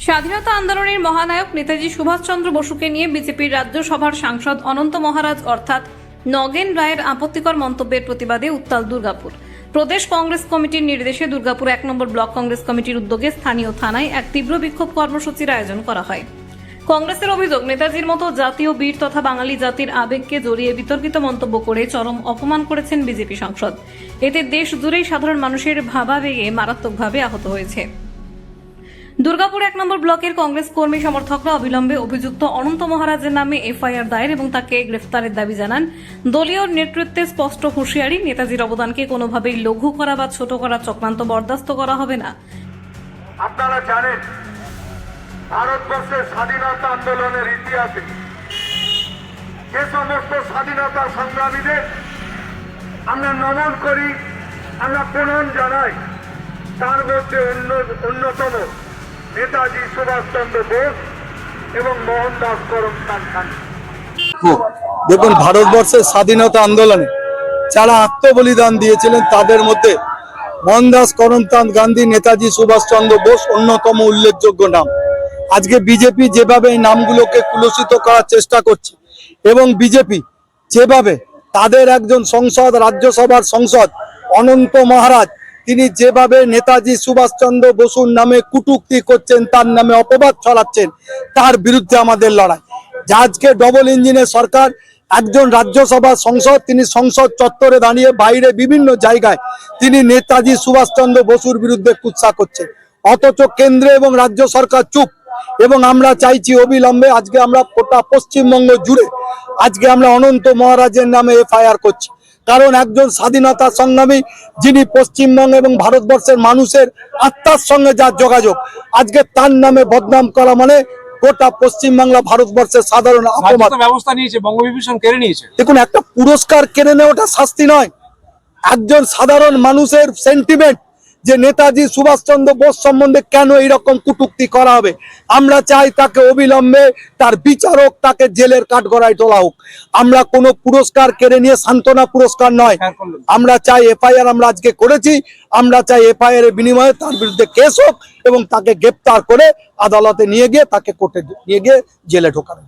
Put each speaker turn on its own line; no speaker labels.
স্বাধীনতা আন্দোলনের মহানায়ক নেতাজি সুভাষচন্দ্র বসুকে নিয়ে বিজেপির রাজ্যসভার সাংসদ অনন্ত মহারাজ অর্থাৎ নগেন রায়ের আপত্তিকর মন্তব্যের প্রতিবাদে উত্তাল দুর্গাপুর। প্রদেশ কংগ্রেস কমিটির নির্দেশে দুর্গাপুর 1 নম্বর ব্লক কংগ্রেস কমিটির উদ্যোগে স্থানীয় থানায় এক তীব্র বিক্ষোভ কর্মসূচির আয়োজন করা হয়। কংগ্রেসের অভিযোগ, নেতাজির মতো জাতীয় বীর তথা বাঙালি জাতির আবেগকে জড়িয়ে বিতর্কিত মন্তব্য করে চরম অপমান করেছেন বিজেপি সাংসদ। এতে দেশ জুড়েই সাধারণ মানুষের ভাবাবেগে মারাত্মকভাবে আহত হয়েছে। দুর্গাপুর 1 নম্বর ব্লকের কংগ্রেস কর্মী সমর্থকরা অবিলম্বে অভিযুক্ত অনন্ত মহারাজের নামে এফআইআর দায়ের এবং তাকে গ্রেফতারের দাবি জানান। দলীয় নেতৃত্বে স্পষ্ট হুঁশিয়ারি, নেতাজির অবদানকে কোনোভাবেই লঘু করা বা ছোট করার চক্রান্ত বরদাস্ত করা হবে না।
আপনারা জানেন, ভারতবর্ষের স্বাধীনতা আন্দোলনের ইতিহাসে যে সমস্ত স্বাধীনতা সংগ্রামীদের আমরা নমন করি, আমরা প্রণাম জানাই, তার মধ্যে অন্যতম নেতাজি সুভাষচন্দ্র বোস এবং মোহনদাস করমচাঁদ গান্ধী।
দেখুন, ভারতবর্ষের স্বাধীনতা আন্দোলনে যারা আত্মবলিদান দিয়েছিলেন তাদের মধ্যে মোহনদাস করমচাঁদ গান্ধী, নেতাজি সুভাষচন্দ্র বোস অন্যতম উল্লেখযোগ্য নাম। আজকে বিজেপি যেভাবে এই নামগুলোকে কুলসিত করার চেষ্টা করছে এবং বিজেপি যেভাবে তাদের একজন সংসদ, রাজ্যসভার সংসদ অনন্ত মহারাজ, তিনি যেভাবে নেতাজি সুভাষচন্দ্র বসুর নামে কটূক্তি করছেন, তার নামে অপবাদ ছড়াচ্ছেন, তার বিরুদ্ধে আমাদের লড়াই। আজকে ডবল ইঞ্জিনের সরকার, একজন রাজ্যসভার সংসদ, তিনি সংসদ চত্বরে দাঁড়িয়ে বাইরে বিভিন্ন জায়গায় তিনি নেতাজি সুভাষচন্দ্র বসুর বিরুদ্ধে কুৎসা করছেন, অথচ কেন্দ্রে এবং রাজ্য সরকার চুপ। এবং আমরা চাইছি অবিলম্বে, আজকে আমরা গোটা পশ্চিমবঙ্গ জুড়ে আজকে আমরা অনন্ত মহারাজের নামে এফআইআর করছি। কারণ একজন স্বাধীনতা সংগ্রামী, যিনি পশ্চিমবঙ্গ এবং ভারতবর্ষের মানুষের আত্মার সঙ্গে যার যোগাযোগ, আজকে তার নামে বদনাম করা মানে গোটা পশ্চিমবাংলা, ভারতবর্ষের সাধারণ অপমান।
ব্যবস্থা নিয়েছে, বঙ্গবিভূষণ কেড়ে নিয়েছে।
দেখুন, একটা পুরস্কার কেড়ে নেওয়াটা শাস্তি নয়। একজন সাধারণ মানুষের সেন্টিমেন্ট যে নেতাজি সুভাষচন্দ্র বোস সম্বন্ধে কেন এইরকম কটূক্তি করা হবে, আমরা চাই তাকে অবিলম্বে তার বিচারক, তাকে জেলের কাঠগড়ায় তোলা হোক। আমরা কোনো পুরস্কার কেড়ে নিয়ে, সান্ত্বনা পুরস্কার নয়, আমরা চাই এফআইআর আমরা আজকে করেছি, আমরা চাই এফআইআর এর বিনিময়ে তার বিরুদ্ধে কেস হোক এবং তাকে গ্রেপ্তার করে আদালতে নিয়ে গিয়ে তাকে কোর্টে নিয়ে গিয়ে জেলে ঢোকানো।